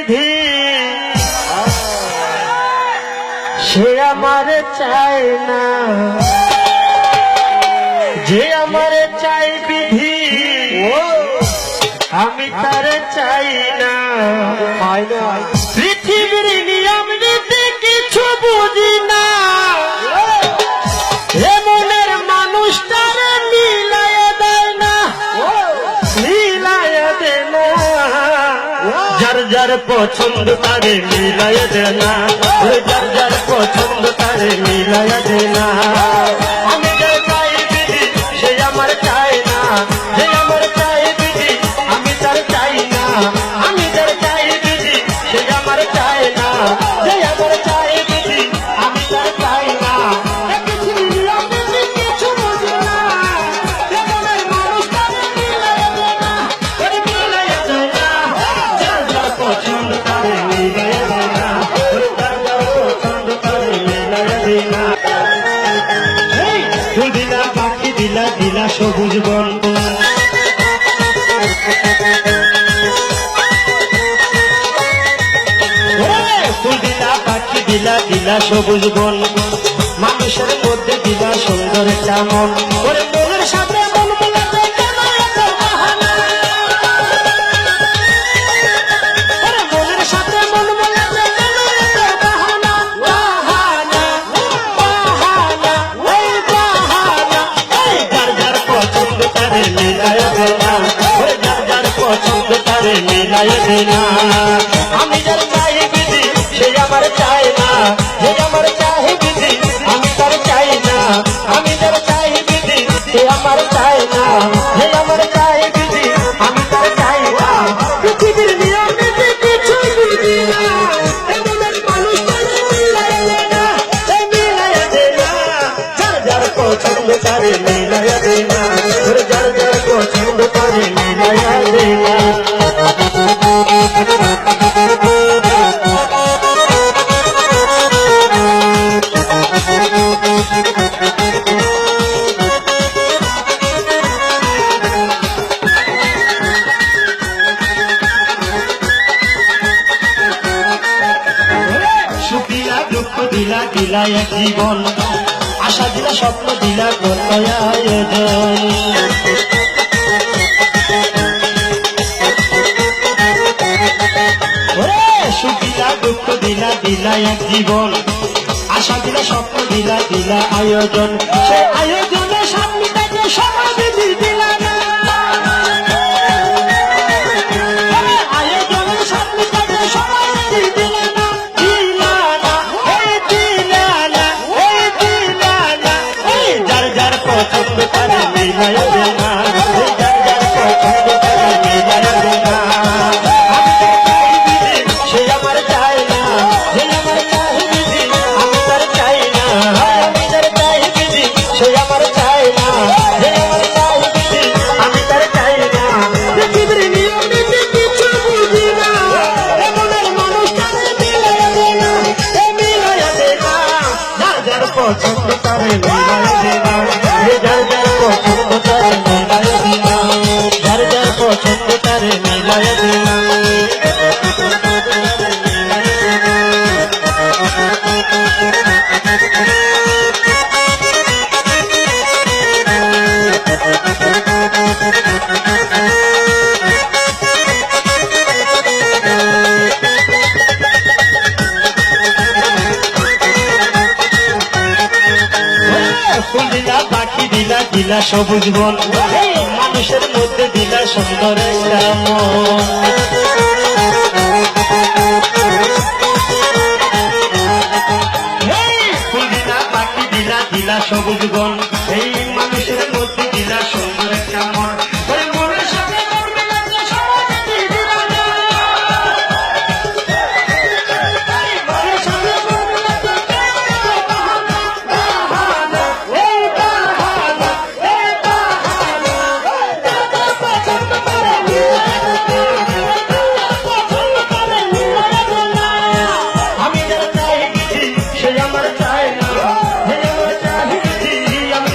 বিধি সে আমার চায় না, যে আমার চাই বিধি আমি তার চাই না। পৃথিবীর নিয়ম নীতি কিছু বুঝি না, এমনের মানুষটার মিলায় দেয় না, মিলায় দেয় না। যার যার পছন্দ তারে মিলায় দেয় না, যার যার পছন্দ তারে মিলায় দেয় না। আমি যার চাই বিধি সে আমার চায় না, যে আমার চাই বিধি আমি তার চাই না। আমি যার চাই বিধি সে আমার চায় না, যে আমার চাই বিধি আমি তার চাই না। কিছু বুঝি না, এমনের মানুষটারে মিলায় দেয় না, মিলায় দেয় না। যার যার পছন্দ তারে মিলায় দেয় না, যার যার পছন্দ তারে মিলায় দেয় না। ফুল দিলা পাখি দিলা দিলা সবুজ বন, ফুল দিলা পাখি দিলা দিলা সবুজ বন, মানুষের মধ্যে দিলা সুন্দর একটা মন। ওরে মনের সাথে মন মেলাতে কেন এত বাহানা, ওরে মনের সাথে মন মেলাতে কেন এত বাহানা। বাহানা বাহানা ওই বাহানা, যার যার পছন্দ তারে মিলায় দেয় না, ওরে যার যার পছন্দ তারে মিলায় দেয় না। আমি যার চাই বিধি সে আমার চায় না, যে আমার চাই বিধি আমি তার চাই না। আমি যার চাই বিধি সে আমার চায় না, যে আমার চাই বিধি আমি তার চাই না। পৃথিবীর নিয়ম নীতি কিছু বুঝি না, এমনের মানুষটারে মিলায় দেয় না, মিলায় দেয় না। যার যার পছন্দ তারে মিলায় দেয় না, যার যার পছন্দ তারে মিলায় দেয় না। সুখিলা দুঃখ দিলা দিলা এক জীবন, আশা দিলা স্বপ্ন দিলা কত আয়োজন। সুখিলা দুঃখ দিলা দিলা এক জীবন, আশা দিলা স্বপ্ন দিলা দিলা আয়োজন। সে আয়োজনে সামনে থেকে সময় বিধি দিলা না, আয়োজনের সামনে থেকে সময় বিধি দিলা না, দিলা না এই দিলা না এই দিলা না। যার যার পছন্দ তারে মিলায় দেয় না, যার যার পছন্দ তারে মিলায় দেয় না। আমি যার চাই বিধি সে আমার চায় না, যে আমার চাই বিধি আমি তার চাই না। আমি যার চাই বিধি সে আমার চায় না, যে আমার চাই বিধি আমি তার চাই না। পৃথিবীর নিয়ম নীতি কিছু বুঝি না, এমনের মানুষটারে মিলায় দেয় না, মিলায় দেয় না। যার যার পছন্দ তারে মিলায় দেয় না, যার যার পছন্দ তারে মিলায় দেয় না, যার যার পছন্দ তারে মিলায় দেয় না। ফুল দিলা পাখি দিলা দিলা সবুজ বন, মানুষের মধ্যে দিলা সুন্দর একটা মন। ফুল দিলা পাখি দিলা দিলা সবুজ বন, এই মানুষের মধ্যে দিলা সুন্দর একটা মন। ওই মনের সাথে মন মেলাতে সময় বিধি দিলা না, এই মনের সাথে মন মেলাতে কেন এত বাহানা। বাহানা এই বাহানা এই বাহানা, যার যার পছন্দ তারে মিলায় দেয় না, পছন্দ তারে মিলায় দেয় না। আমি যার চাই বিধি সে আমার চায় না, যে আমার চাই বিধি আমি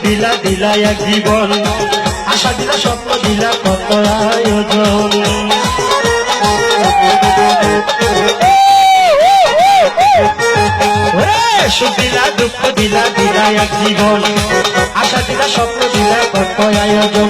দিলা দিলা এক জীবন, আশা দিলা স্বপ্ন দিলা কত আয়োজন। সুখ দিলা দুঃখ দিলা দিলা এক জীবন, আশা দিলা স্বপ্ন দিলা কত আয়োজন।